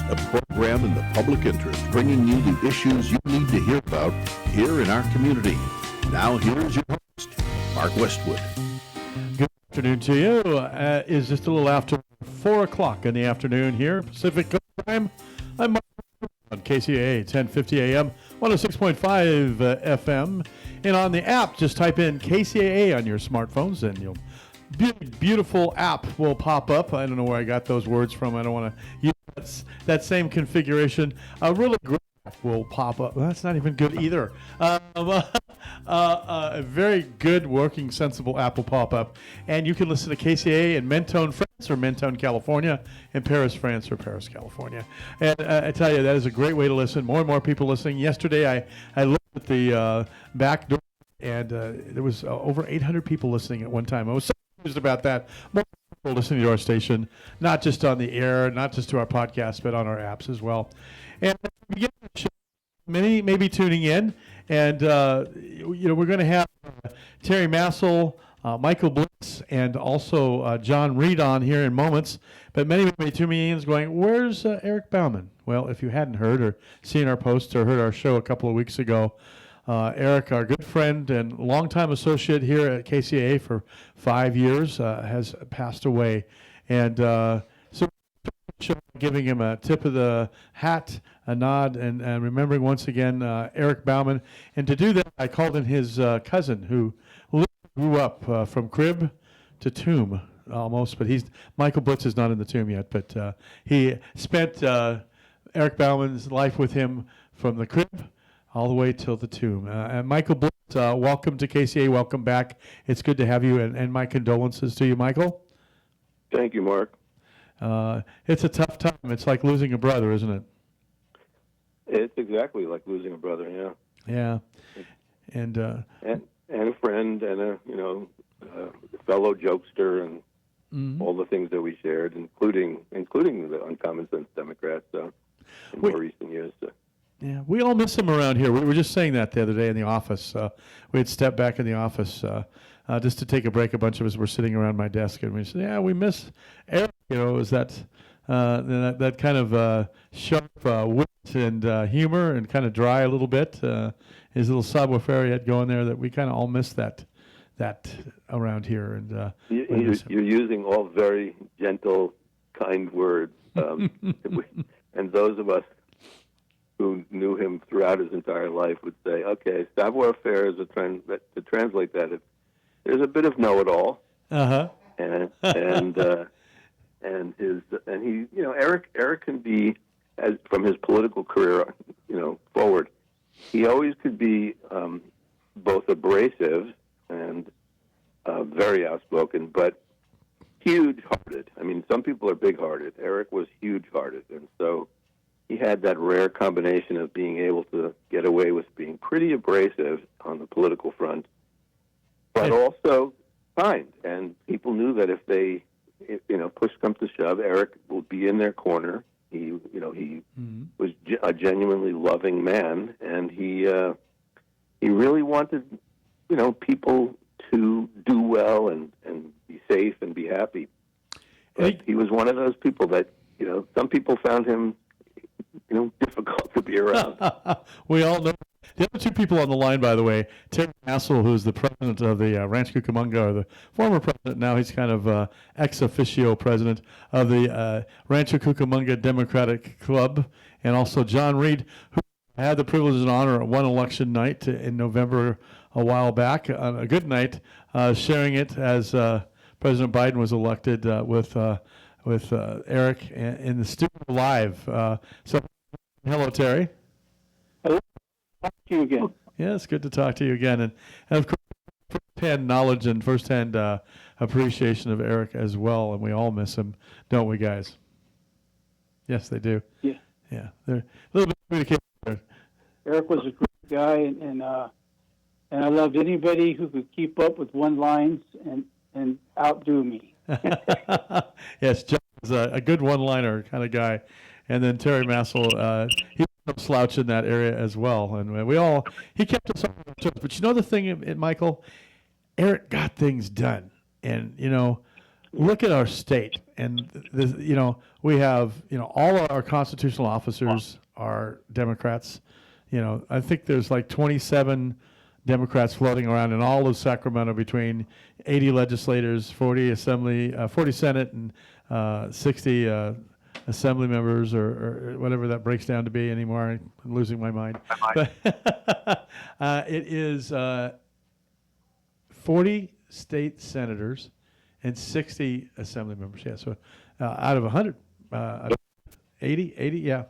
a program in the public interest, bringing you the issues you need to hear about here in our community. Now, here's your host, Mark Westwood. Good afternoon to you. Is just a little after 4 o'clock in the afternoon here, Pacific Coast time. I'm Mark on KCAA 1050 AM, 106.5 FM, and on the app, just type in KCAA on your smartphones, and you'll beautiful app will pop up. I don't know where I got those words from. I don't want to use that same configuration. A really great app will pop up. Well, that's not even good either. A very good, working, sensible app will pop up, and you can listen to KCAA in Mentone, France, or Mentone, California, in Paris, France, or Paris, California. And I tell you, that is a great way to listen. More and more people listening. Yesterday, I looked at the back door, and there was over 800 people listening at one time. I was so amused about that. More people listening to our station, not just on the air, not just to our podcast, but on our apps as well. And at the beginning of the show, many may be tuning in, and we're going to have Terry Massel, Michael Blitz, and also John Reed on here in moments. But many may be tuning in going, where's Eric Bauman? Well, if you hadn't heard or seen our posts or heard our show a couple of weeks ago, Eric, our good friend and longtime associate here at KCAA for 5 years, has passed away. And so giving him a tip of the hat, a nod, and remembering once again Eric Bauman. And to do that, I called in his cousin, who grew up from crib to tomb almost. But Michael Blitz is not in the tomb yet, but he spent Eric Bauman's life with him from the crib all the way till the tomb. And Michael Blitz, welcome to KCAA. Welcome back. It's good to have you, and my condolences to you, Michael. Thank you, Mark. It's a tough time. It's like losing a brother, isn't it? It's exactly like losing a brother, yeah. Yeah. And a friend, and a fellow jokester, and all the things that we shared, including the Uncommon Sense Democrats in more recent years. Yeah, we all miss him around here. We were just saying that the other day in the office. We had stepped back in the office just to take a break. A bunch of us were sitting around my desk, and we said, "Yeah, we miss Eric." Is that kind of sharp wit and humor, and kind of dry a little bit. His little savoir-faire he had going there, that we kind of all miss that around here. And you're using all very gentle, kind words, and those of us who knew him throughout his entire life would say, okay, savoir-faire is to translate that. There's a bit of know-it-all, and Eric can be, from his political career, forward, he always could be both abrasive and very outspoken, but huge-hearted. I mean, some people are big-hearted. Eric was huge-hearted, and so he had that rare combination of being able to get away with being pretty abrasive on the political front, but also kind. And people knew that if they, push comes to shove, Eric will be in their corner. He was a genuinely loving man, and he really wanted, people to do well and be safe and be happy. But he was one of those people that, some people found him difficult to be around. We all know. The other two people on the line, by the way, Terry Massel, who's the president of the Rancho Cucamonga, or the former president, now he's kind of ex officio president of the Rancho Cucamonga Democratic Club, and also John Reed, who had the privilege and honor of one election night in November a while back, on a good night, sharing it as President Biden was elected with Eric in the studio live. So, hello, Terry. Hello. Talk to you again. Yeah, it's good to talk to you again. And of course, first-hand knowledge and first-hand appreciation of Eric as well. And we all miss him, don't we, guys? Yes, they do. Yeah. Yeah. They're a little bit of communication there. Eric was a great guy, and I loved anybody who could keep up with one-lines and outdo me. Yes, John is a good one-liner kind of guy. And then Terry Massel, he was no slouch in that area as well. And he kept us on the toes. But the thing, Michael, Eric got things done. And, look at our state, and we have all our constitutional officers are Democrats. I think there's like 27 Democrats floating around in all of Sacramento, between 80 legislators, 40 Senate, and 60 assembly members, or whatever that breaks down to be anymore. I'm losing my mind. But it is 40 state senators and 60 assembly members. Yeah, so out of 100, 80, yeah,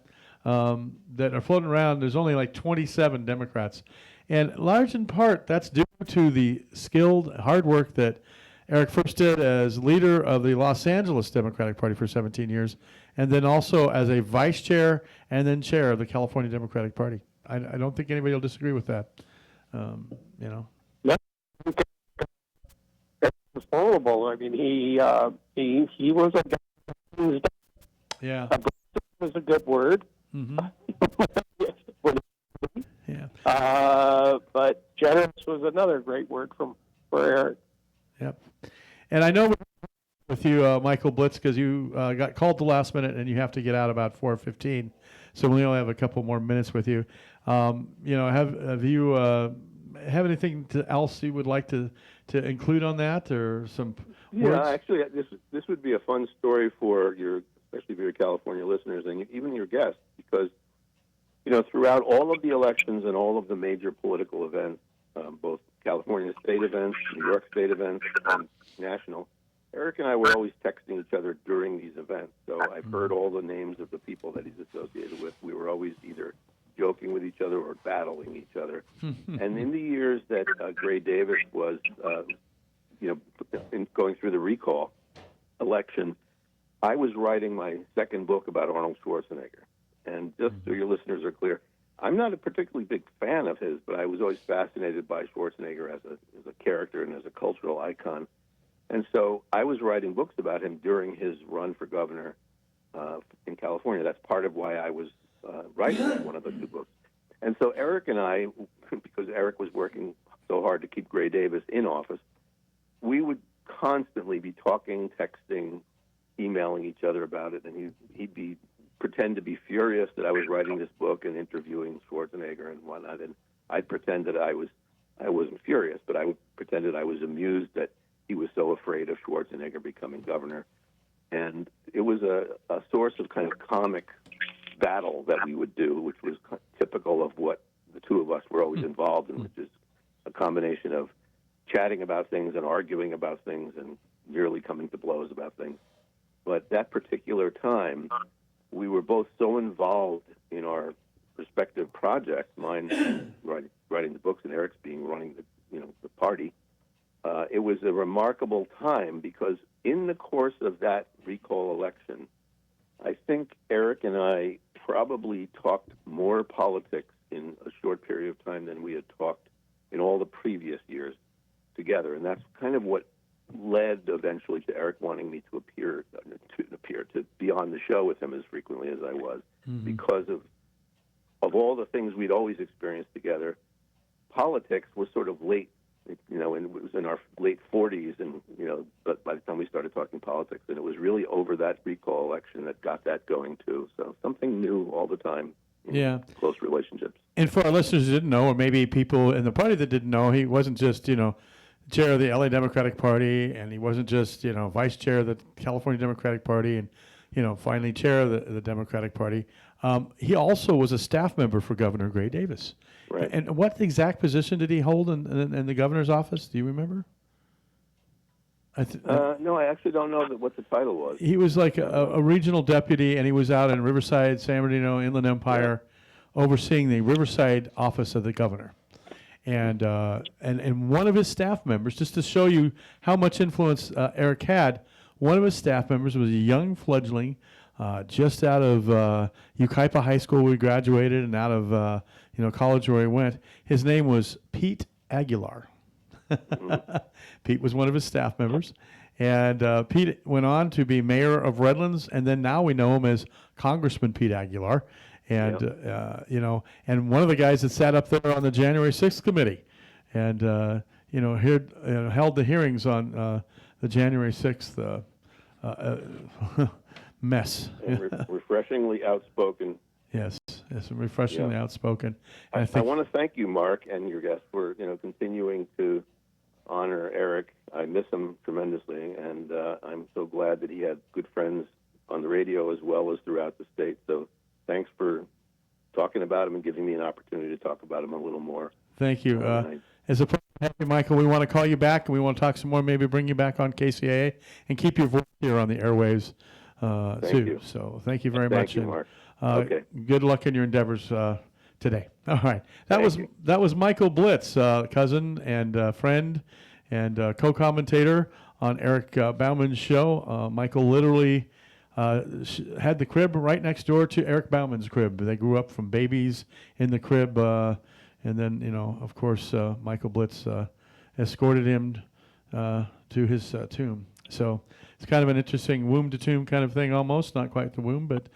that are floating around, there's only like 27 Democrats. And large in part, that's due to the skilled hard work that Eric first did as leader of the Los Angeles Democratic Party for 17 years, and then also as a vice chair and then chair of the California Democratic Party. I don't think anybody will disagree with that. Was horrible. I mean, he was a guy. Yeah. Was a good word. Mm-hmm. Yeah. But generous was another great word for Eric. Yep. And I know with you, Michael Blitz, because you got called the last minute and you have to get out about 4:15, so we only have a couple more minutes with you. Have you have anything else you would like to include on that, or some words? Yeah, actually, this would be a fun story for especially for your California listeners and even your guests, because throughout all of the elections and all of the major political events, both California state events, New York state events, and national, Eric and I were always texting each other during these events. So I've heard all the names of the people that he's associated with. We were always either joking with each other or battling each other. And in the years that Gray Davis was, going through the recall election, I was writing my second book about Arnold Schwarzenegger. And just so your listeners are clear, I'm not a particularly big fan of his, but I was always fascinated by Schwarzenegger as a character and as a cultural icon. And so I was writing books about him during his run for governor in California. That's part of why I was writing one of the two books. And so Eric and I, because Eric was working so hard to keep Gray Davis in office, we would constantly be talking, texting, emailing each other about it, and he'd pretend to be furious that I was writing this book and interviewing Schwarzenegger and whatnot, and I'd pretend that I wasn't furious, but I would pretend that I was amused that he was so afraid of Schwarzenegger becoming governor. And it was a source of kind of comic battle that we would do, which was typical of what the two of us were always involved in, which is a combination of chatting about things and arguing about things and nearly coming to blows about things. But that particular time, we were both so involved in our respective projects, mine writing the books and Eric's running the party. It was a remarkable time because in the course of that recall election, I think Eric and I probably talked more politics in a short period of time than we had talked in all the previous years together, and that's kind of what led eventually to Eric wanting me to be on the show with him as frequently as I was, because of all the things we'd always experienced together. Politics was sort of late, and it was in our late 40s, and but by the time we started talking politics, and it was really over that recall election that got that going too. So something new all the time. Yeah, close relationships. And for our listeners who didn't know, or maybe people in the party that didn't know, he wasn't just chair of the LA Democratic Party, and he wasn't just vice chair of the California Democratic Party, and finally chair of the Democratic Party. He also was a staff member for Governor Gray Davis. Right. And what exact position did he hold in the governor's office? Do you remember? No, I actually don't know what the title was. He was like a regional deputy, and he was out in Riverside, San Bernardino, Inland Empire, overseeing the Riverside office of the governor. And one of his staff members, just to show you how much influence Eric had, one of his staff members was a young fledgling, just out of Yucaipa High School where he graduated, and out of college where he went. His name was Pete Aguilar. Pete was one of his staff members, and Pete went on to be mayor of Redlands, and then now we know him as Congressman Pete Aguilar. And and one of the guys that sat up there on the January 6th committee, and held the hearings on the January 6th mess. And refreshingly outspoken. Yes, refreshingly outspoken. And I want to thank you, Mark, and your guests for continuing to honor Eric. I miss him tremendously, and I'm so glad that he had good friends on the radio as well as throughout the state. So thanks for talking about him and giving me an opportunity to talk about him a little more. Thank you. As a pleasure to have you, Michael. We want to call you back, and we want to talk some more, maybe bring you back on KCAA, and keep your voice here on the airwaves too. You. So thank you very much. Thank you, Mark. Okay. Good luck in your endeavors today. All right. That was Michael Blitz, cousin and friend and co-commentator on Eric Bauman's show. Michael literally had the crib right next door to Eric Bauman's crib. They grew up from babies in the crib, and then of course, Michael Blitz escorted him to his tomb. So it's kind of an interesting womb to tomb kind of thing, almost not quite the womb, but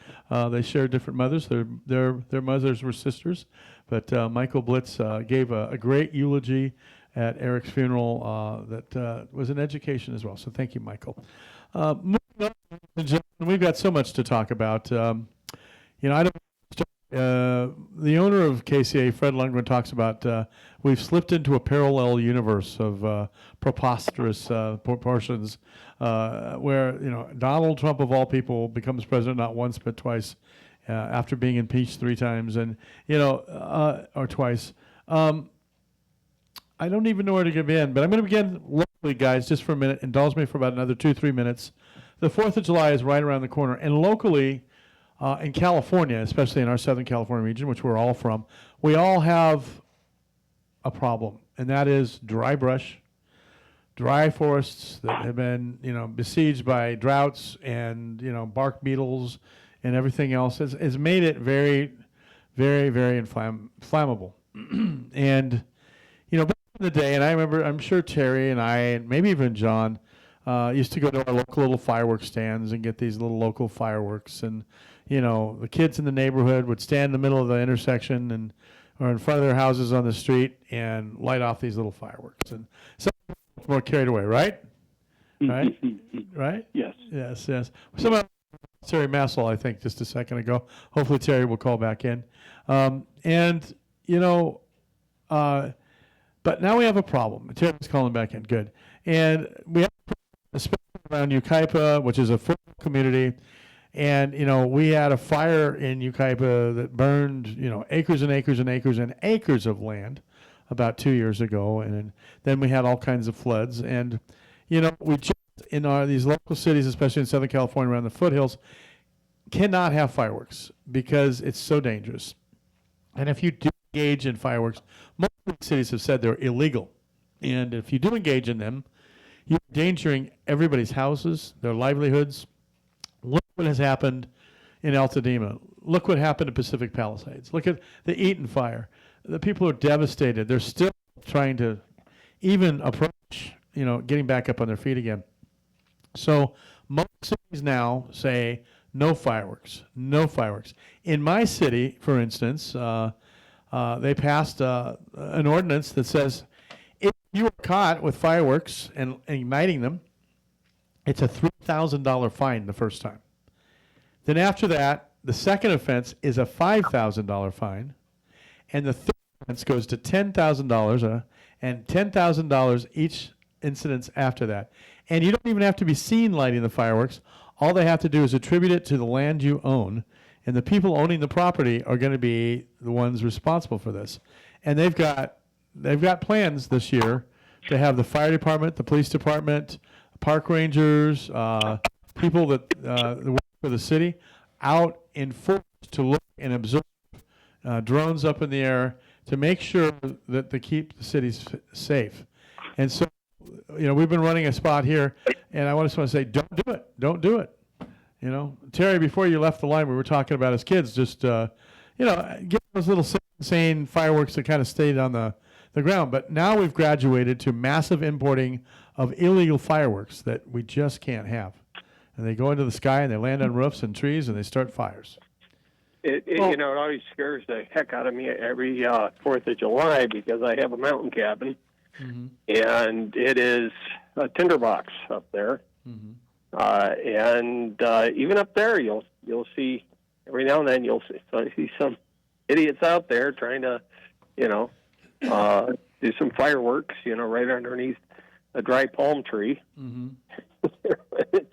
they share different mothers. Their mothers were sisters, but Michael Blitz gave a great eulogy at Eric's funeral that was an education as well. So thank you, Michael. Moving on, ladies and gentlemen, we've got so much to talk about. I don't. The owner of KCA, Fred Lundgren, talks about we've slipped into a parallel universe of preposterous proportions where, Donald Trump, of all people, becomes president not once but twice after being impeached 3 times and, or twice. I don't even know where to begin, but I'm going to begin locally, guys, just for a minute. Indulge me for about another 2-3 minutes. The 4th of July is right around the corner, and locally, in California, especially in our Southern California region, which we're all from, we all have a problem, and that is dry brush, dry forests that have been, besieged by droughts and, bark beetles and everything else has made it very, very, very inflammable. And, back in the day, and I remember, I'm sure Terry and I, and maybe even John, used to go to our local little fireworks stands and get these little local fireworks, and the kids in the neighborhood would stand in the middle of the intersection or in front of their houses on the street and light off these little fireworks. And some more carried away, right? Right? Right? Yes. Yes. Somehow, Terry Massel, I think, just a second ago. Hopefully Terry will call back in. But now we have a problem. Terry's calling back in. Good. And we have a problem, especially around Yucaipa, which is a football community. And, we had a fire in Yucaipa that burned, acres and acres and acres and acres of land about 2 years ago. And then we had all kinds of floods. And, we just, in these local cities, especially in Southern California around the foothills, cannot have fireworks because it's so dangerous. And if you do engage in fireworks, most of the cities have said they're illegal. And if you do engage in them, you're endangering everybody's houses, their livelihoods. Look what has happened in Altadena. Look what happened in Pacific Palisades. Look at the Eaton fire. The people are devastated. They're still trying to even approach, getting back up on their feet again. So most cities now say no fireworks, no fireworks. In my city, for instance, they passed an ordinance that says if you are caught with fireworks and igniting them, it's a $3,000 fine the first time. Then after that, the second offense is a $5,000 fine, and the third offense goes to $10,000 and $10,000 each incidents after that. And you don't even have to be seen lighting the fireworks. All they have to do is attribute it to the land you own, and the people owning the property are going to be the ones responsible for this. And they've got plans this year to have the fire department, the police department, park rangers, people that work for the city, out in force to look and observe drones up in the air to make sure that they keep the cities safe. And so, we've been running a spot here, and I just want to say, don't do it. Terry, before you left the line, we were talking about as kids, just get those little insane fireworks that kind of stayed on the ground. But now we've graduated to massive importing of illegal fireworks that we just can't have. And they go into the sky and they land on roofs and trees and they start fires. It always scares the heck out of me every 4th of July because I have a mountain cabin, and it is a tinderbox up there. And even up there, you'll see every now and then you'll see some idiots out there trying to, do some fireworks, right underneath a dry palm tree. Mm-hmm. It's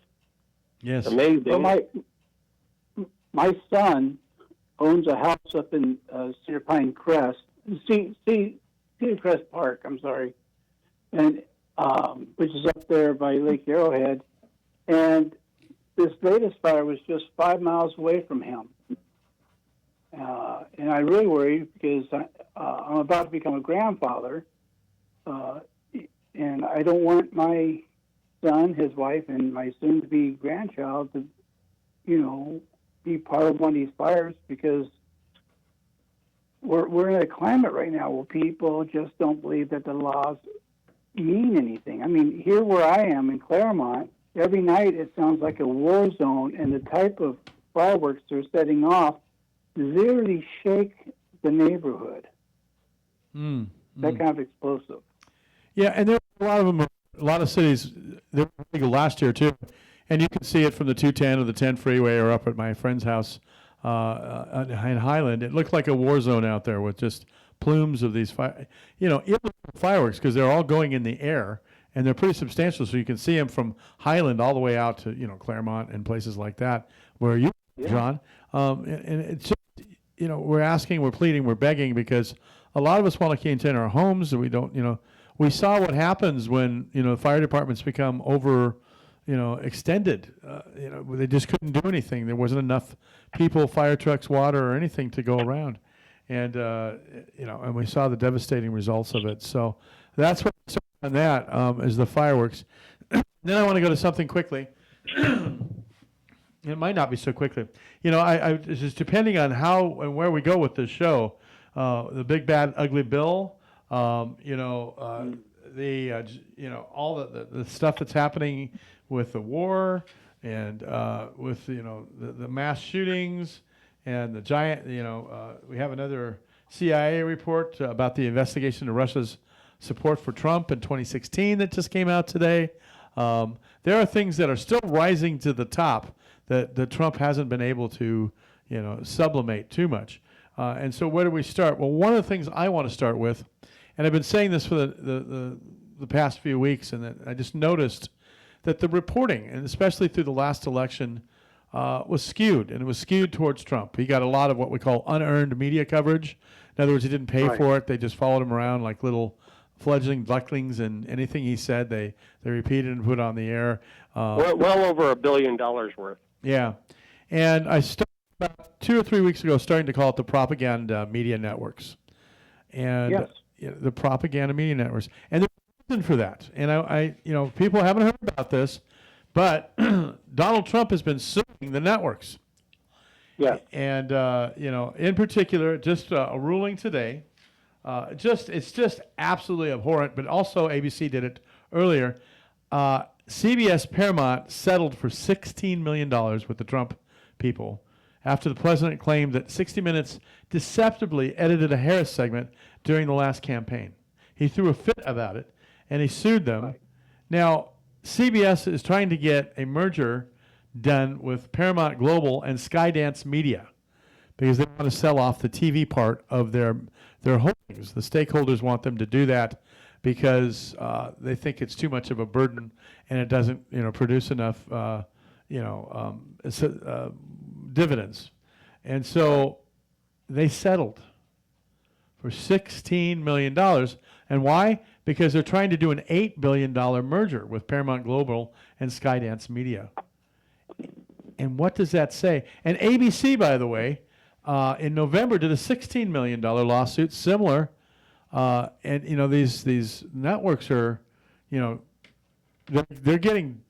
Yes. amazing. Well, my son owns a house up in Cedar Pine Crest, Cedar Crest Park. I'm sorry, and which is up there by Lake Arrowhead. And this latest fire was just 5 miles away from him. And I really worry because I'm about to become a grandfather, and I don't want my son, his wife, and my soon-to-be grandchild to, be part of one of these fires, because we're in a climate right now where people just don't believe that the laws mean anything. I mean, here where I am in Claremont, every night it sounds like a war zone, and the type of fireworks they're setting off literally shake the neighborhood. That kind of explosive. Yeah, and there are a lot of them. A lot of cities, they were legal last year too, and you can see it from the 210 or the 10 freeway or up at my friend's house in Highland. It looked like a war zone out there with just plumes of these illegal fireworks, because they're all going in the air and they're pretty substantial. So you can see them from Highland all the way out to Claremont and places like that where you, John. And it's just, we're asking, we're pleading, we're begging, because a lot of us want to maintain our homes, and we don't. We saw what happens when fire departments become over, extended. They just couldn't do anything. There wasn't enough people, fire trucks, water, or anything to go around, and and we saw the devastating results of it. So that's what on that is the fireworks. Then I want to go to something quickly. It might not be so quickly. It's just depending on how and where we go with this show. The big bad ugly bill. All the stuff that's happening with the war and with the mass shootings and the giant. We have another CIA report about the investigation of Russia's support for Trump in 2016 that just came out today. There are things that are still rising to the top that Trump hasn't been able to sublimate too much. And so where do we start? Well, one of the things I want to start with, and I've been saying this for the past few weeks, and that I just noticed that the reporting, and especially through the last election, was skewed, and it was skewed towards Trump. He got a lot of what we call unearned media coverage. In other words, he didn't pay for it. They just followed him around like little fledgling ducklings, and anything he said, they repeated and put on the air. Well over $1 billion worth. Yeah. And I started about 2 or 3 weeks ago starting to call it the propaganda media networks. And the propaganda media networks. And there's a reason for that. And I people haven't heard about this, but Donald Trump has been suing the networks. Yes. And in particular, just a ruling today. It's just absolutely abhorrent, but also ABC did it earlier. CBS Paramount settled for $16 million with the Trump people after the president claimed that 60 Minutes deceptively edited a Harris segment during the last campaign. He threw a fit about it, and he sued them. Right. Now, CBS is trying to get a merger done with Paramount Global and Skydance Media because they want to sell off the TV part of their holdings. The stakeholders want them to do that because they think it's too much of a burden and it doesn't produce enough dividends. And so they settled for $16 million. And why? Because they're trying to do an $8 billion merger with Paramount Global and Skydance Media. And what does that say? And ABC, by the way, in November did a $16 million lawsuit similar. And these networks are, they're getting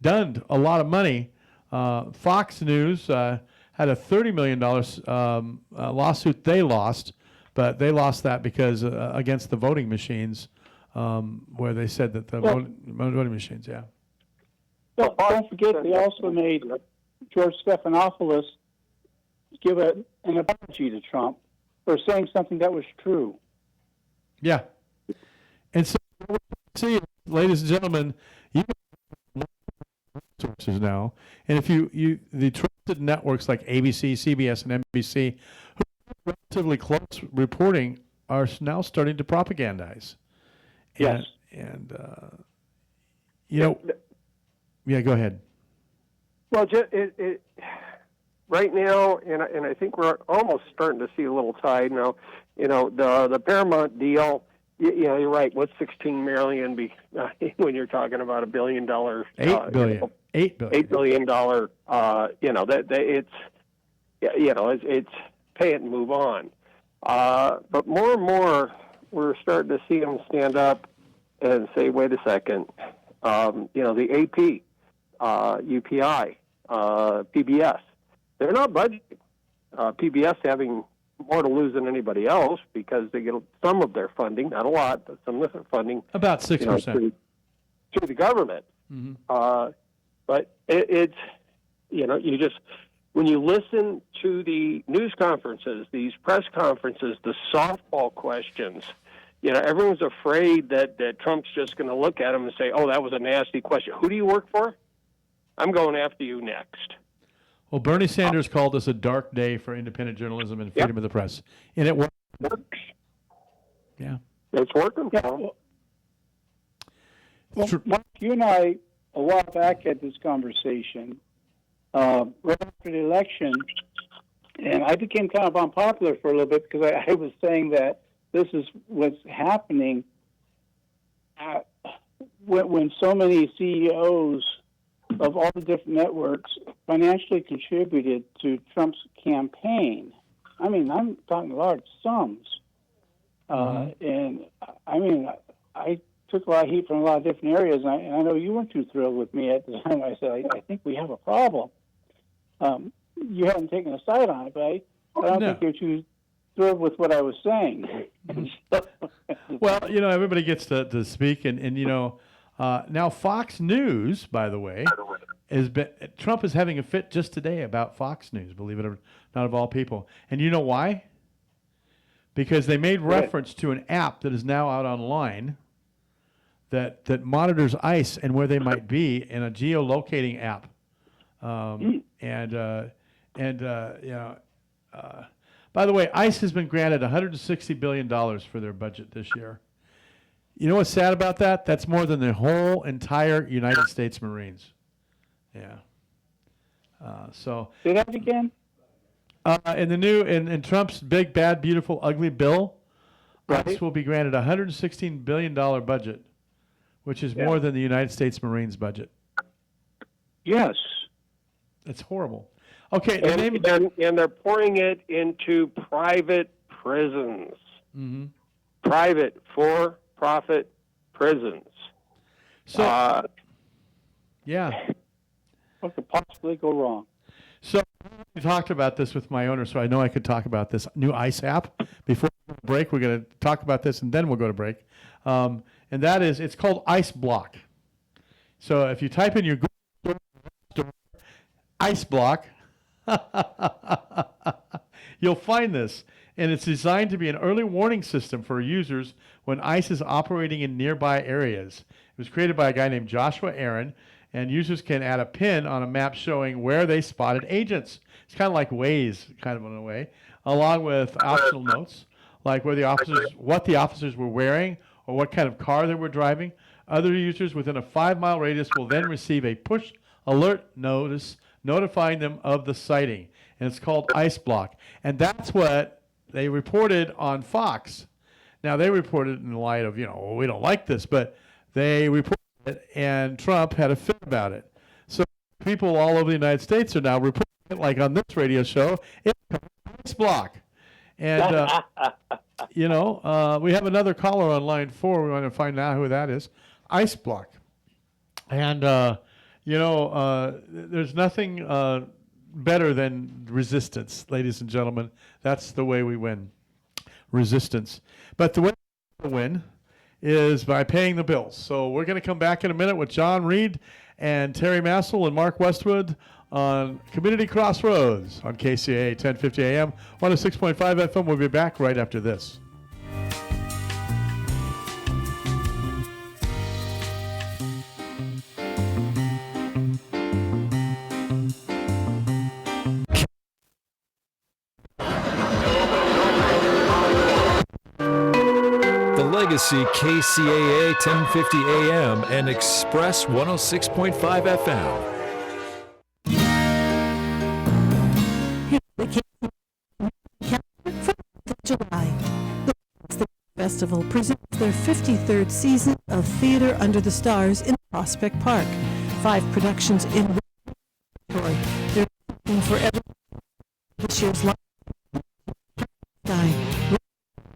done a lot of money. Fox News had a $30 million lawsuit they lost, but they lost that because against the voting machines, where they said that the voting machines, yeah. Well, don't forget they also made George Stephanopoulos give an apology to Trump for saying something that was true. Yeah. And so, see, ladies and gentlemen, you sources now. And if the trusted networks like ABC, CBS, and NBC, who are relatively close reporting, are now starting to propagandize. Yes. And yeah, go ahead. Well, right now, and I think we're almost starting to see a little tide now. The Paramount deal. You're right. What's 16 million when you're talking about $1 billion? $8 billion. $8 billion. It's pay it and move on. But more and more, we're starting to see them stand up and say, wait a second. The AP, UPI, PBS, they're not budgeting. PBS having more to lose than anybody else because they get some of their funding, not a lot, but some of their funding. About 6%. Through the government. Mm-hmm. But it's, when you listen to the news conferences, these press conferences, the softball questions, everyone's afraid that Trump's just going to look at them and say, oh, that was a nasty question. Who do you work for? I'm going after you next. Well, Bernie Sanders called this a dark day for independent journalism and freedom of the press. And it works. Yeah. It's working for them. Well, Mark, you and I, a while back, had this conversation right after the election, and I became kind of unpopular for a little bit because I was saying that this is what's happening when so many CEOs of all the different networks financially contributed to Trump's campaign. I mean, I'm talking large sums. And I mean, I took a lot of heat from a lot of different areas, and I know you weren't too thrilled with me at the time. I said, I think we have a problem. You haven't taken a side on it, but I don't think you're too thrilled with what I was saying. Well, everybody gets to speak, and now Fox News, by the way, Trump is having a fit just today about Fox News, believe it or not, of all people. And you know why? Because they made reference to an app that is now out online that monitors ICE and where they might be in a geolocating app. By the way, ICE has been granted $160 billion for their budget this year. You know what's sad about that? That's more than the whole entire United States Marines. Yeah. Say that again? In Trump's big, bad, beautiful, ugly bill, Right. ICE will be granted a $116 billion budget, which is more than the United States Marines budget. Yes. It's horrible. Okay. And they're pouring it into private prisons. Mm-hmm. Private, for-profit prisons. So, yeah. What could possibly go wrong? So we talked about this with my owner, so I know I could talk about this new ICE app. Before we go to break, we're going to talk about this, and then we'll go to break. And that is, it's called ICE Block. So if you type in your Google store, ICE Block, you'll find this. And it's designed to be an early warning system for users when ICE is operating in nearby areas. It was created by a guy named Joshua Aaron, and users can add a pin on a map showing where they spotted agents. It's kind of like Waze, kind of in a way, along with optional notes, like what the officers were wearing or what kind of car they were driving. Other users within a 5-mile radius will then receive a push alert notice notifying them of the sighting, and it's called ICE Block. And that's what they reported on Fox. Now, they reported in light of, we don't like this, but they reported it, and Trump had a fit about it. So people all over the United States are now reporting it, like on this radio show, it's ICE Block. And, we have another caller on line 4. We want to find out who that is. ICE Block. And, there's nothing better than resistance, ladies and gentlemen. That's the way we win. Resistance. But the way we win is by paying the bills. So we're going to come back in a minute with John Reed and Terry Massel and Mark Westwood on Community Crossroads on KCAA 1050 AM, 106.5 FM. We'll be back right after this. Legacy KCAA 1050 AM and Express 106.5 FM. July. The Festival presents their 53rd season of Theater Under the Stars in Prospect Park. 5 productions in Troy. They're looking for everyone. This year's live Sky,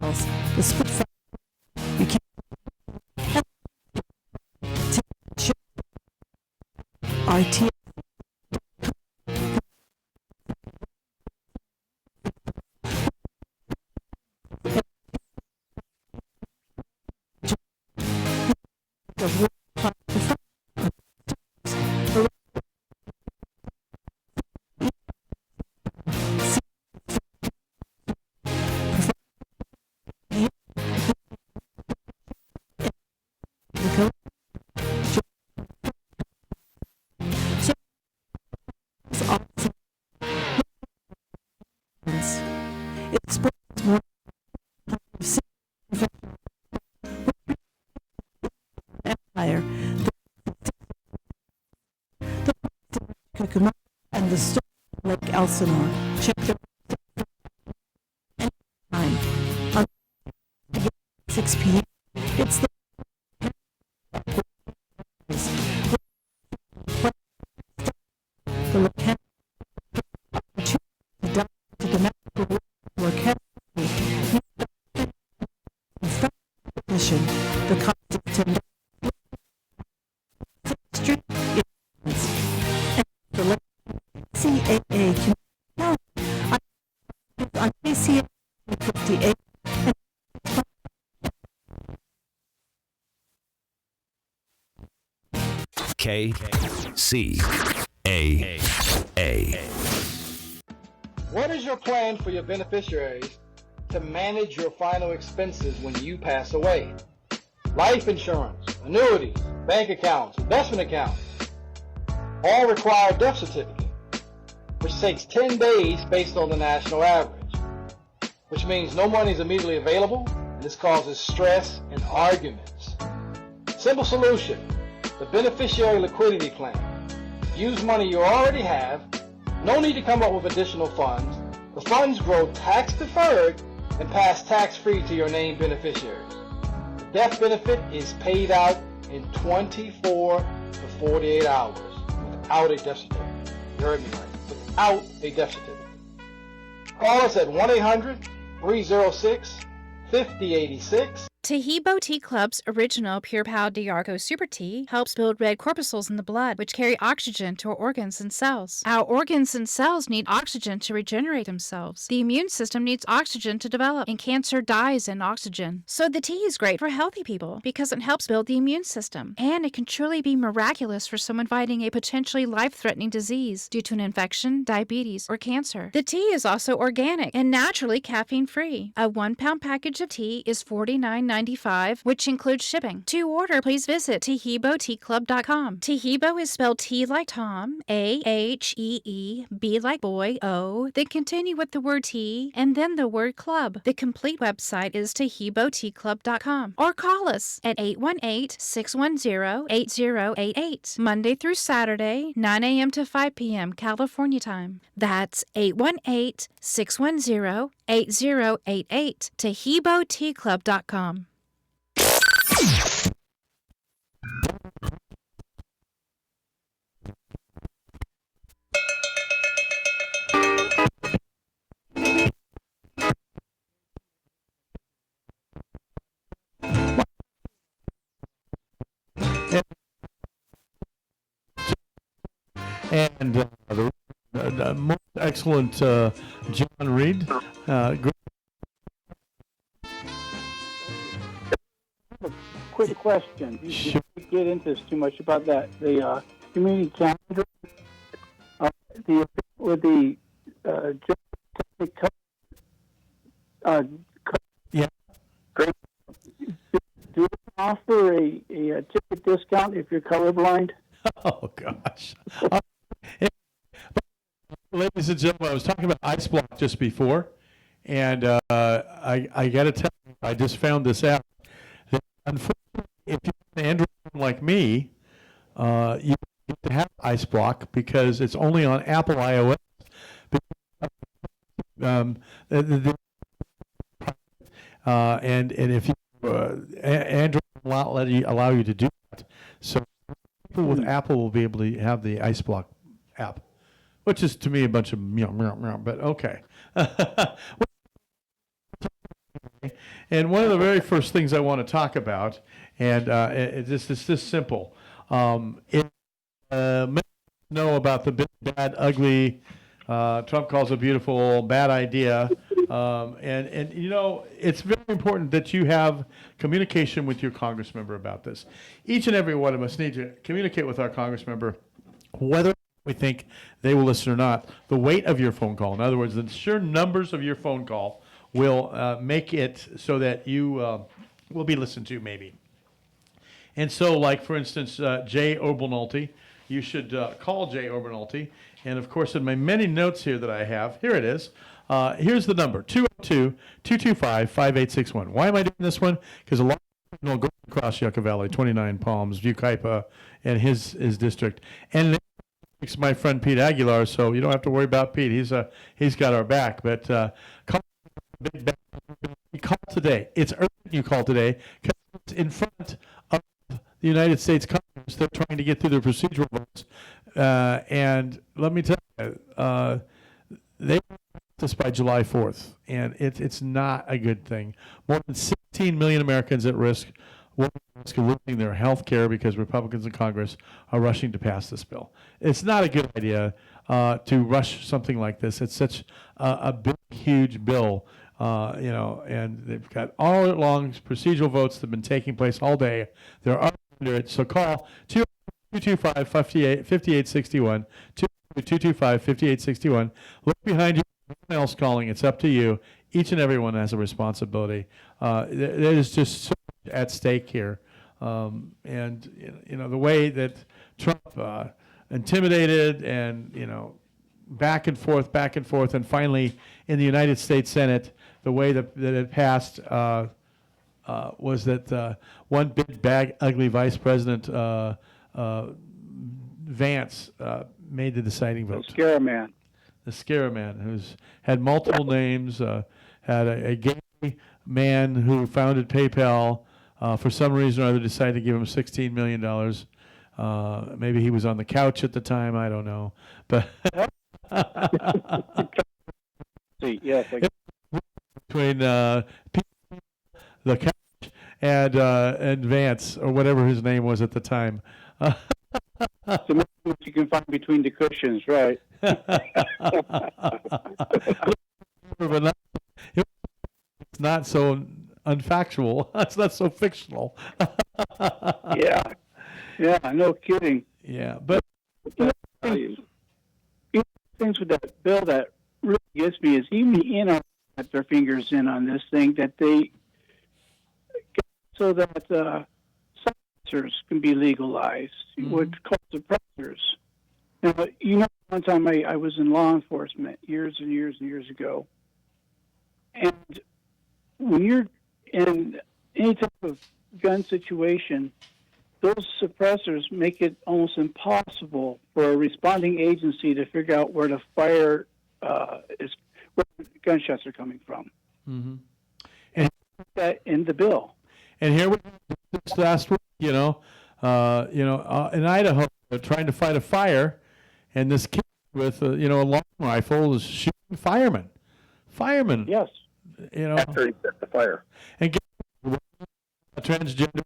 the Spitfire. You can't RT. And the story of Lake Elsinore. Check their time on 6 p.m. It's the locality to domestic work mission. The cost of $10 Street is the CAA on KCAA 58. KCAA. What is your plan for your beneficiaries to manage your final expenses when you pass away? Life insurance, annuities, bank accounts, investment accounts, all require a death certificate, which takes 10 days based on the national average, which means no money is immediately available, and this causes stress and arguments. Simple solution, the beneficiary liquidity plan. Use money you already have, no need to come up with additional funds. The funds grow tax deferred and pass tax-free to your named beneficiaries. The death benefit is paid out in 24 to 48 hours without a death certificate. You heard me right. Without a death certificate. Call us at 1-800-306-5086. Tahibo Tea Club's original Pure Pau D'Argo Super Tea helps build red corpuscles in the blood, which carry oxygen to our organs and cells. Our organs and cells need oxygen to regenerate themselves. The immune system needs oxygen to develop, and cancer dies in oxygen. So the tea is great for healthy people because it helps build the immune system. And it can truly be miraculous for someone fighting a potentially life-threatening disease due to an infection, diabetes, or cancer. The tea is also organic and naturally caffeine-free. A 1-pound package of tea is $49.95, which includes shipping. To order, please visit TahiboTeaClub.com. Tahibo is spelled T like Tom, A-H-E-E, B like boy, O, then continue with the word tea, and then the word club. The complete website is TahiboTeaClub.com. Or call us at 818-610-8088, Monday through Saturday, 9 a.m. to 5 p.m. California time. That's 818-610-8088, TahiboTeaClub.com. And the most excellent John Reed. Great. Quick question. You can't get into this too much about that. The community calendar, with the yeah, great. Do you offer a ticket discount if you're colorblind? Oh gosh. Ladies and gentlemen, I was talking about Ice Block just before, and I got to tell you, I just found this out. unfortunately, if you're an Android phone like me, you need to have Ice Block because it's only on Apple iOS. Um, the, and if you Android will not allow you to do that. So people with Apple will be able to have the Ice Block app, which is to me a bunch of meow, meow, meow, but okay. And one of the very first things I want to talk about, and it's this simple. Know about the big, bad, ugly, Trump calls it beautiful, bad idea. And you know, it's very important that you have communication with your Congress member about this. Each and every one of us need to communicate with our Congress member, whether we think they will listen or not, the weight of your phone call. In other words, the sheer numbers of your phone call will make it so that you will be listened to, maybe. And so, like, for instance, Jay Obernolte, you should call Jay Obernolte. And, of course, in my many notes here that I have, here it is. Here's the number, 202-225-5861. Why am I doing this one? Because a lot of people go across Yucca Valley, 29 Palms, Yucaipa, and his district. And it's my friend Pete Aguilar, so you don't have to worry about Pete. He's got our back. But call today. It's urgent you call today because it's in front of the United States Congress. They're trying to get through their procedural votes. And let me tell you, they want this by July 4th, and it's not a good thing. More than 16 million Americans at risk of losing their health care because Republicans in Congress are rushing to pass this bill. It's not a good idea to rush something like this. It's such a big, huge bill, you know, and they've got all along procedural votes that have been taking place all day. They're under it. So call 225-5861, 225-5861. Look behind you. No one else calling. It's up to you. Each and everyone has a responsibility. There is just so much at stake here. And, you know, the way that Trump intimidated and, you know, back and forth, and finally in the United States Senate, the way that it passed was that one big, bad, ugly Vice President Vance made the deciding vote. The Scare Man, who's had multiple names, had a gay man who founded PayPal, for some reason or other decided to give him $16 million. Maybe he was on the couch at the time, I don't know. But yes, between the couch and Vance, or whatever his name was at the time. So what you can find between the cushions, right? But it's not so unfactual. It's not so fictional. Yeah, no kidding. Yeah, but things with that bill that really gets me is even the NRA got their fingers in on this thing, that they so that suppressors can be legalized, what's called suppressors. Now, you know, one time I was in law enforcement years and years and years ago, and when you're in any type of gun situation, those suppressors make it almost impossible for a responding agency to figure out where the fire is, where gunshots are coming from. Mm-hmm. And that in the bill. And here we this last week, in Idaho, they're trying to fight a fire, and this kid with a long rifle is shooting firemen. Yes. After he set the fire. And get a transgender,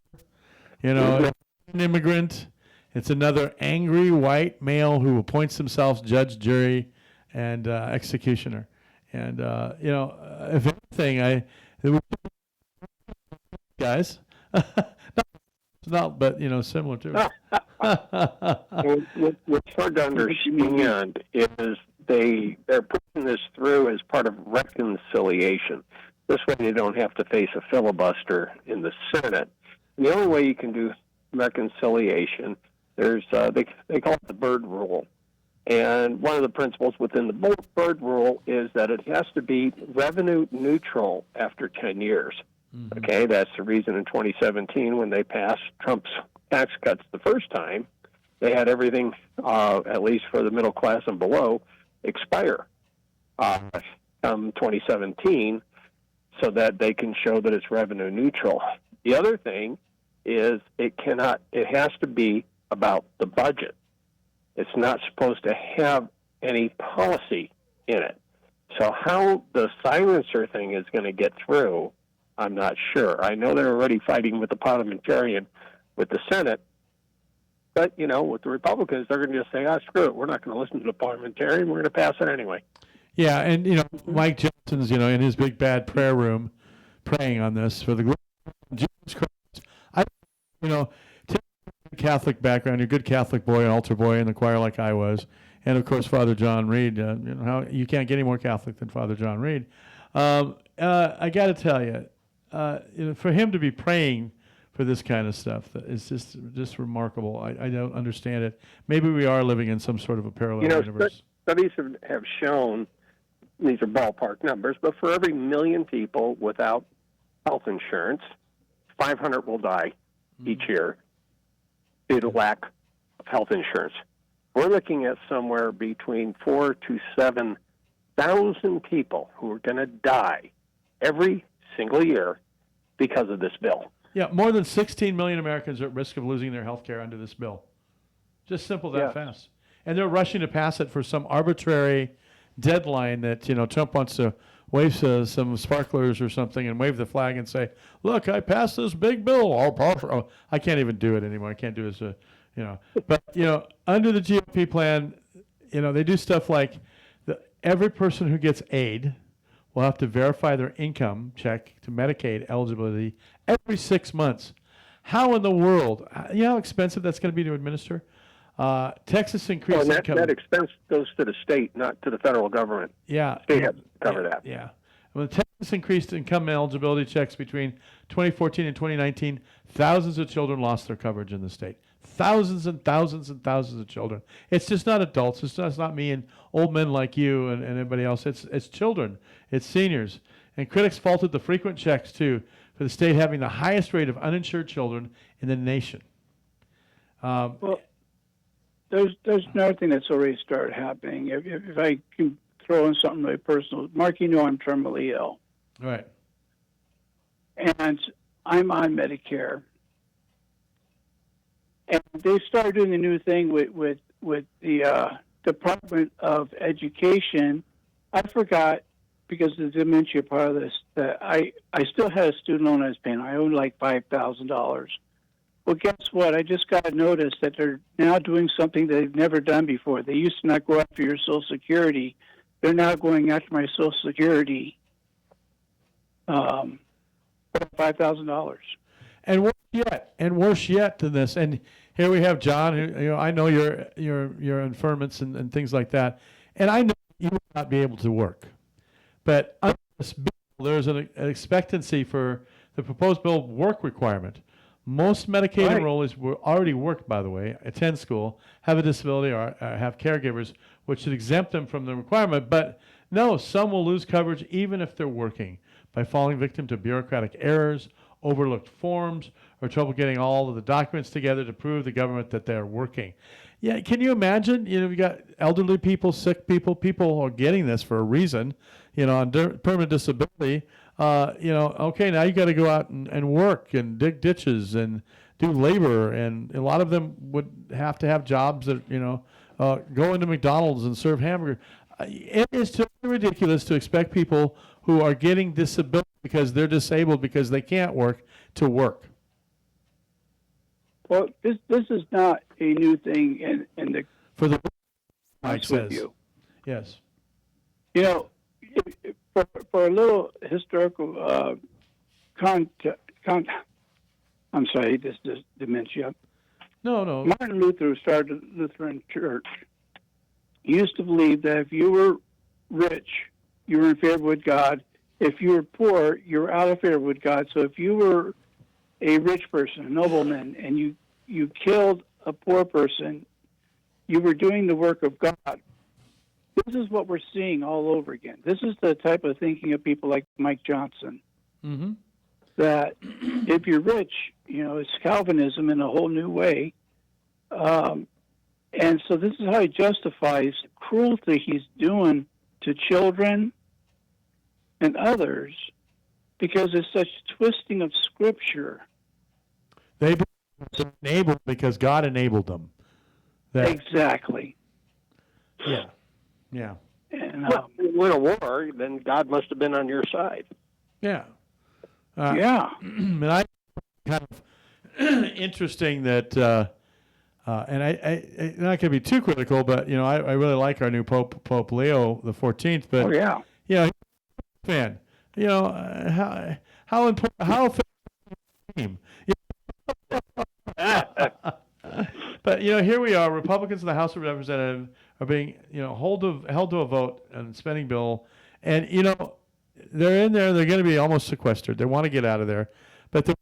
an immigrant. It's another angry white male who appoints themselves judge, jury, and executioner. And if anything, guys, but similar to it. What's hard to understand is they're pushing this through as part of reconciliation. This way they don't have to face a filibuster in the Senate. And the only way you can do reconciliation, there's they call it the Byrd Rule. And one of the principles within the Byrd Rule is that it has to be revenue neutral after 10 years. Okay, that's the reason in 2017 when they passed Trump's tax cuts the first time, they had everything, at least for the middle class and below, expire come 2017 so that they can show that it's revenue neutral. The other thing is it has to be about the budget. It's not supposed to have any policy in it. So how the silencer thing is going to get through, I'm not sure. I know they're already fighting with the parliamentarian, with the Senate, but, with the Republicans, they're going to just say, screw it, we're not going to listen to the parliamentarian, we're going to pass it anyway. Yeah, and, Mike Johnson's, in his big bad prayer room praying on this for the glory of Jesus Christ. Take a Catholic background, you're a good Catholic boy, an altar boy in the choir like I was, and, of course, Father John Reed. How you can't get any more Catholic than Father John Reed. I got to tell you, for him to be praying for this kind of stuff is just remarkable. I don't understand it. Maybe we are living in some sort of a parallel universe. Studies have shown, these are ballpark numbers, but for every 1 million people without health insurance, 500 will die each year due to lack of health insurance. We're looking at somewhere between 4,000 to 7,000 people who are going to die every single year because of this bill. Yeah, more than 16 million Americans are at risk of losing their health care under this bill. Just simple that fast. And they're rushing to pass it for some arbitrary deadline that, Trump wants to wave some sparklers or something and wave the flag and say, look, I passed this big bill. I can't even do it anymore. I can't do it. But, under the GOP plan, they do stuff like every person who gets aid will have to verify their income check to Medicaid eligibility every 6 months. How in the world? You know how expensive that's going to be to administer? Texas increased income. That expense goes to the state, not to the federal government. Yeah. State has to cover that. Yeah. When Texas increased income eligibility checks between 2014 and 2019, thousands of children lost their coverage in the state. Thousands and thousands and thousands of children. It's just not adults. It's not me and old men like you and everybody else. It's children. It's seniors. And critics faulted the frequent checks, too, for the state having the highest rate of uninsured children in the nation. There's another thing that's already started happening. If I can throw in something really personal. Mark, I'm terminally ill. Right. And I'm on Medicare. And they started doing a new thing with the Department of Education. I forgot, because of the dementia part of this, that I still had a student loan I was paying. I owed like $5,000. Well, guess what? I just got a notice that they're now doing something they've never done before. They used to not go after your Social Security. They're now going after my Social Security for $5,000. And worse yet than this. And here we have John, who, I know your infirmants and things like that, and I know you will not be able to work. But under this bill, there's an expectancy for the proposed bill work requirement. Most Medicaid enrollees will already work, by the way, attend school, have a disability, or have caregivers, which should exempt them from the requirement. But no, some will lose coverage even if they're working by falling victim to bureaucratic errors, overlooked forms, or trouble getting all of the documents together to prove the government that they're working. Yeah, can you imagine? We got elderly people, sick people who are getting this for a reason, on permanent disability. Okay, now you got to go out and work and dig ditches and do labor, and a lot of them would have to have jobs that, go into McDonald's and serve hamburgers. It is totally ridiculous to expect people who are getting disability because they're disabled because they can't work to work. Well, this is not a new thing in the. For the Mike says. Yes. For a little historical I'm sorry, this is dementia. No. Martin Luther started the Lutheran Church. He used to believe that if you were rich, you were in favor with God. If you were poor, you were out of favor with God. So if you were a rich person, a nobleman, and you killed a poor person, you were doing the work of God. This is what we're seeing all over again. This is the type of thinking of people like Mike Johnson. Mm-hmm. that if you're rich, it's Calvinism in a whole new way. And so this is how he justifies the cruelty he's doing to children and others, because it's such twisting of Scripture. They were enabled because God enabled them. Exactly. Yeah. Yeah. And, Well, if you win a war, then God must have been on your side. Yeah. yeah. And I kind of interesting that, and I'm not going to be too critical, but I really like our new Pope Leo the 14th. But Oh, yeah. he's a fan. How important? How effective? But here we are. Republicans in the House of Representatives are being held to a vote on the spending bill, and they're in there. They're going to be almost sequestered. They want to get out of there, but they're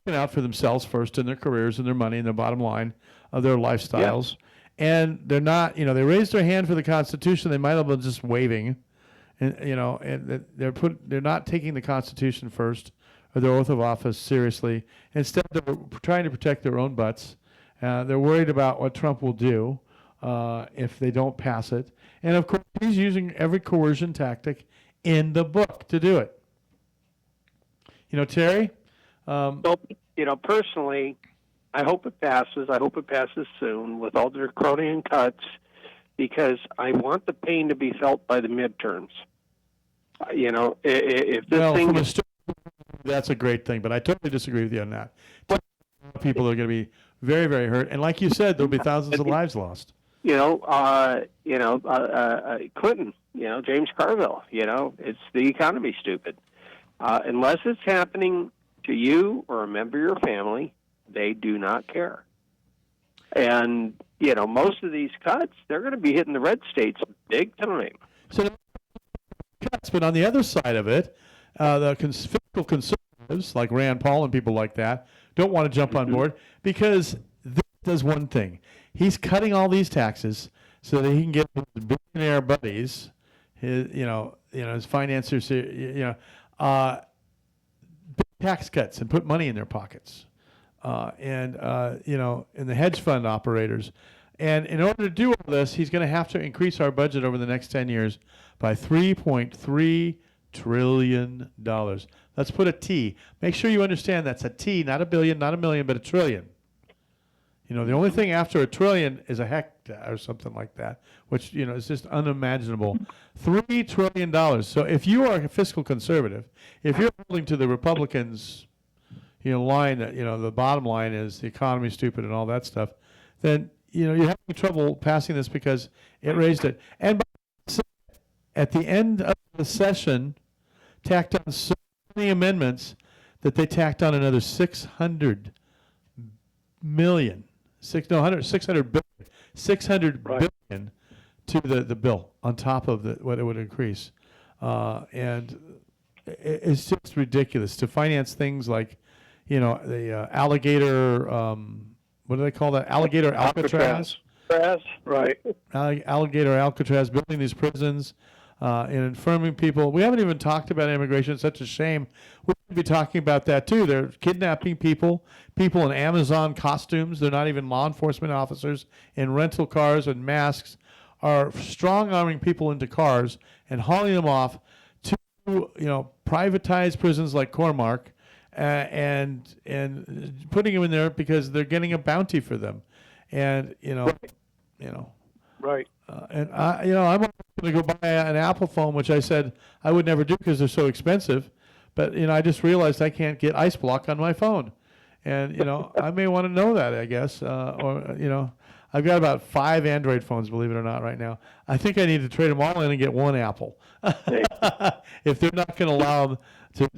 looking out for themselves first and their careers and their money and the bottom line of their lifestyles. Yep. And they're not. They raised their hand for the Constitution. They might have been just waving, and and they're not taking the Constitution first or their oath of office seriously. Instead, they're trying to protect their own butts. They're worried about what Trump will do if they don't pass it. And, of course, he's using every coercion tactic in the book to do it. Terry? Personally, I hope it passes. I hope it passes soon with all the draconian cuts, because I want the pain to be felt by the midterms. If this thing that's a great thing, but I totally disagree with you on that. People are going to be very, very hurt, and like you said, there'll be thousands of lives lost. Clinton, James Carville, it's the economy, stupid. Unless it's happening to you or a member of your family, they do not care. And most of these cuts, they're going to be hitting the red states big time. So cuts, but on the other side of it, the fiscal conservatives like Rand Paul and people like that don't want to jump on board, because this does one thing. He's cutting all these taxes so that he can get his billionaire buddies, his financiers, big tax cuts and put money in their pockets, and the hedge fund operators. And in order to do all this, he's going to have to increase our budget over the next 10 years by $3.3 trillion. Let's put a T. Make sure you understand that's a T, not a billion, not a million, but a trillion. The only thing after a trillion is a hectare or something like that, which, is just unimaginable. $3 trillion. So if you are a fiscal conservative, if you're holding to the Republicans, line that, the bottom line is the economy's stupid and all that stuff, then, you're having trouble passing this because it raised it. And at the end of the session, tacked on so many amendments that they tacked on another 600 billion to the bill on top of what it would increase. And it's just ridiculous to finance things like, the alligator, what do they call that? Alligator Alcatraz? Right. Alligator Alcatraz, building these prisons. And informing people. We haven't even talked about immigration. It's such a shame. We should be talking about that too. They're kidnapping people in Amazon costumes. They're not even law enforcement officers, in rental cars and masks, are strong-arming people into cars and hauling them off to privatized prisons like Cormac, and putting them in there because they're getting a bounty for them, and Right. And I'm going to go buy an Apple phone, which I said I would never do because they're so expensive. But I just realized I can't get ice block on my phone, and I may want to know that, I guess, or I've got about 5 Android phones, believe it or not, right now. I think I need to trade them all in and get one Apple, if they're not going to allow them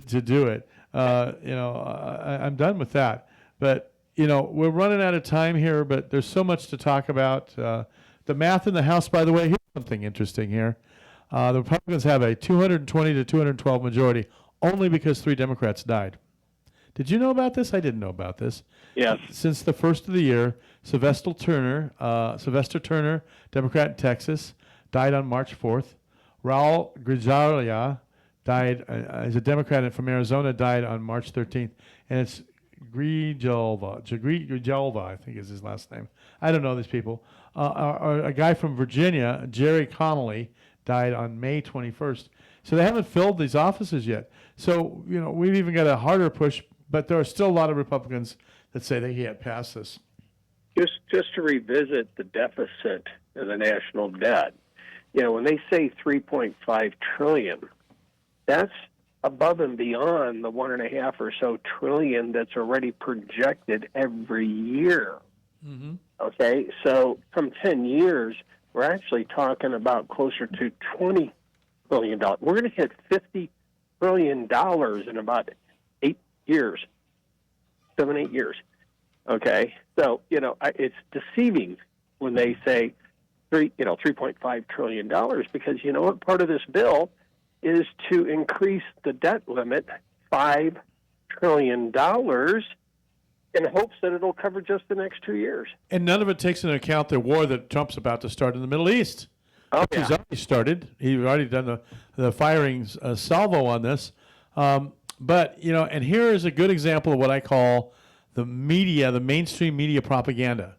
to do it. I'm done with that. But we're running out of time here, but there's so much to talk about. The math in the House, by the way, here's something interesting here. The Republicans have a 220 to 212 majority only because 3 Democrats died. Did you know about this? I didn't know about this. Yes. Since the first of the year, Sylvester Turner, Democrat in Texas, died on March 4th. Raul Grijalva died. He's a Democrat from Arizona, died on March 13th, and it's Grijalva, I think is his last name. I don't know these people. A guy from Virginia, Jerry Connolly, died on May 21st. So they haven't filled these offices yet. So, we've even got a harder push, but there are still a lot of Republicans that say they can't pass this. Just to revisit the deficit of the national debt, when they say $3.5 trillion, that's above and beyond the $1.5 or so trillion that's already projected every year. Mm-hmm. Okay, so from 10 years, we're actually talking about closer to $20 billion. We're going to hit $50 billion in about 8 years, 8 years. Okay, so it's deceiving when they say $3.5 trillion, because what part of this bill is to increase the debt limit $5 trillion in hopes that it'll cover just the next 2 years. And none of it takes into account the war that Trump's about to start in the Middle East. He's already started. He's already done the firings salvo on this. But, and here is a good example of what I call the media, the mainstream media propaganda.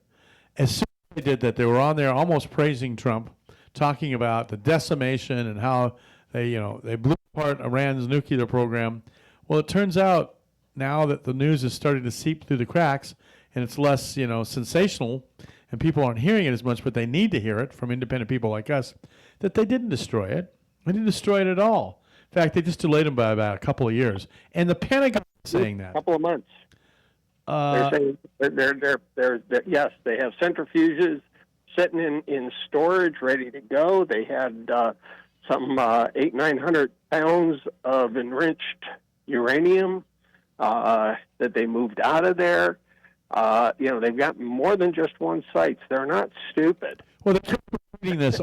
As soon as they did that, they were on there almost praising Trump, talking about the decimation and how they blew apart Iran's nuclear program. Well, it turns out now that the news is starting to seep through the cracks and it's less, sensational and people aren't hearing it as much, but they need to hear it from independent people like us, that they didn't destroy it. They didn't destroy it at all. In fact, they just delayed them by about a couple of years. And the Pentagon is saying that. A couple of months. They're saying they're yes, they have centrifuges sitting in storage ready to go. They had some 900 pounds of enriched uranium that they moved out of there. They've got more than just one site. They're not stupid. Well, they're reading this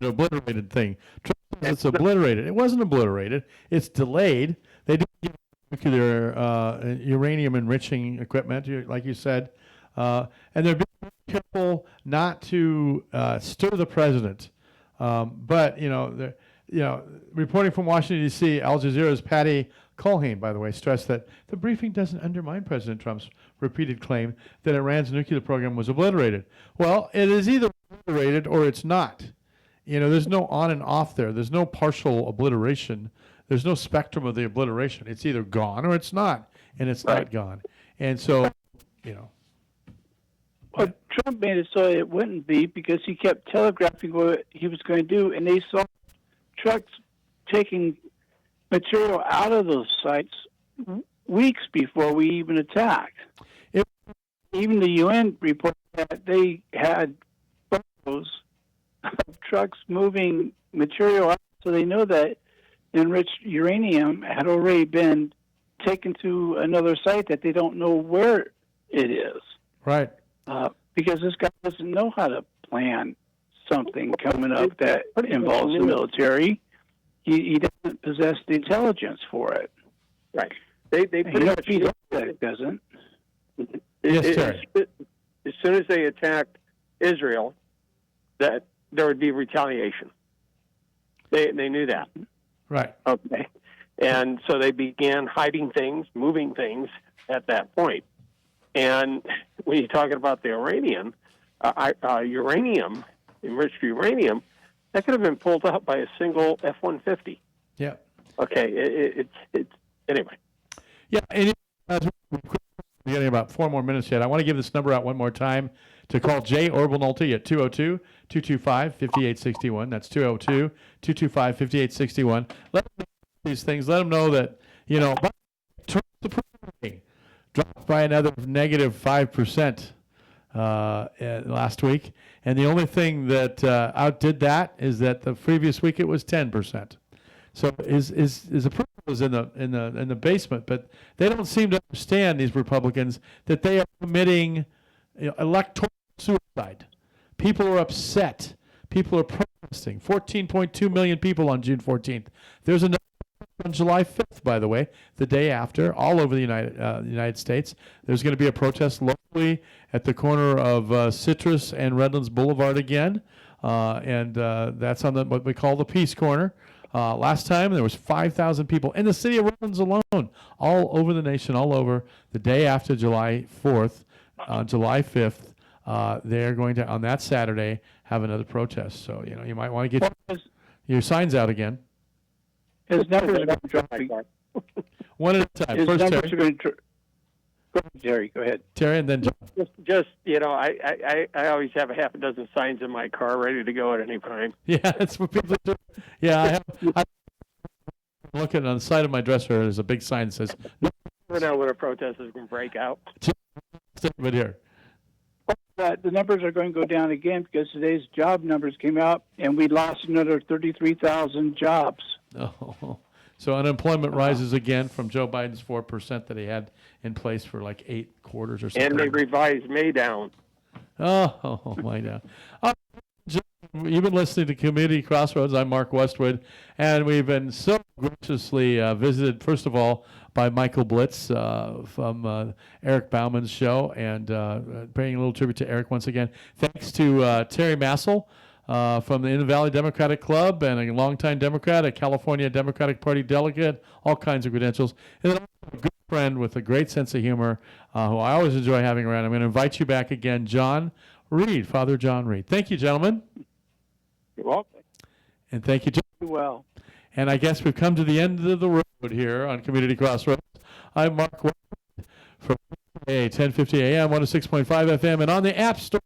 obliterated thing. It's obliterated. It wasn't obliterated. It's delayed. They didn't give nuclear uranium enriching equipment, like you said, and they're being careful not to stir the president. But reporting from Washington D.C., Al Jazeera's Patty Culhane, by the way, stressed that the briefing doesn't undermine President Trump's repeated claim that Iran's nuclear program was obliterated. Well, it is either obliterated or it's not. There's no on and off there. There's no partial obliteration. There's no spectrum of the obliteration. It's either gone or it's not, and it's not gone. And so, Well, Trump made it so it wouldn't be because he kept telegraphing what he was going to do, and they saw trucks taking material out of those sites weeks before we even attacked. Even the UN reported that they had photos of trucks moving material out, so they know that enriched uranium had already been taken to another site that they don't know where it is. Right. Because this guy doesn't know how to plan something coming up that involves the military. He doesn't possess the intelligence for it. Right. They pretty much know that it doesn't. Yes, sir. As soon as they attacked Israel, that there would be retaliation. They knew that. Right. Okay. And so they began hiding things, moving things at that point. And when you're talking about the uranium, enriched uranium, that could have been pulled out by a single F-150. Yeah. Okay. It's anyway. Yeah. And we're getting about 4 more minutes yet. I want to give this number out one more time to call Jay Orbanolti at 202-225-5861. That's 202-225-5861. Let them know these things. Let them know that, Trump's approving dropped by another negative 5% last week. And the only thing that outdid that is that the previous week it was 10%. So his approval is in the basement, but they don't seem to understand, these Republicans, that they are committing electoral suicide. People are upset. People are protesting. 14.2 million people on June 14th. There's another on July 5th, by the way, the day after, all over the United States. There's going to be a protest locally at the corner of Citrus and Redlands Boulevard again, and that's on what we call the Peace Corner. Last time there was 5,000 people in the city of Redlands alone, all over the nation, all over. The day after July 4th, on July 5th, they're going to, on that Saturday, have another protest. So, you might want to get your signs out again. His numbers are dropping. One at a time. His First, numbers Terry. are going to. Go ahead, Jerry. Go ahead. Terry, and then John. Just I always have a half a dozen signs in my car ready to go at any time. Yeah, that's what people do. Yeah, I'm looking on the side of my dresser. There's a big sign that says, "No, when a protest is going to break out." But here. The numbers are going to go down again because today's job numbers came out, and we lost another 33,000 jobs. Oh, so unemployment rises again from Joe Biden's 4% that he had in place for like 8 quarters or something. And they revised May down. Oh my God. You've been listening to Community Crossroads. I'm Mark Westwood, and we've been so graciously visited, first of all, by Michael Blitz from Eric Bauman's show, and paying a little tribute to Eric once again. Thanks to Terry Massel from the Inner Valley Democratic Club and a longtime Democrat, a California Democratic Party delegate, all kinds of credentials. And then a good friend with a great sense of humor who I always enjoy having around. I'm going to invite you back again, John Reed, Father John Reed. Thank you, gentlemen. You're welcome. And thank you, John. Well. And I guess we've come to the end of the road here on Community Crossroads. I'm Mark Westwood from 1050 AM, 106.5 FM, and on the App Store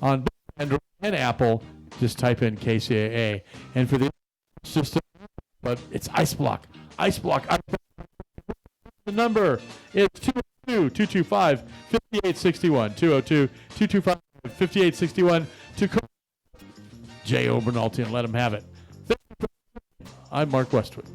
on Android and Apple, just type in KCAA. And for the system, but it's Ice Block. Ice Block. The number is 202-225-5861. 202-225-5861 to call Jay Obernalte and let him have it. I'm Mark Westwood.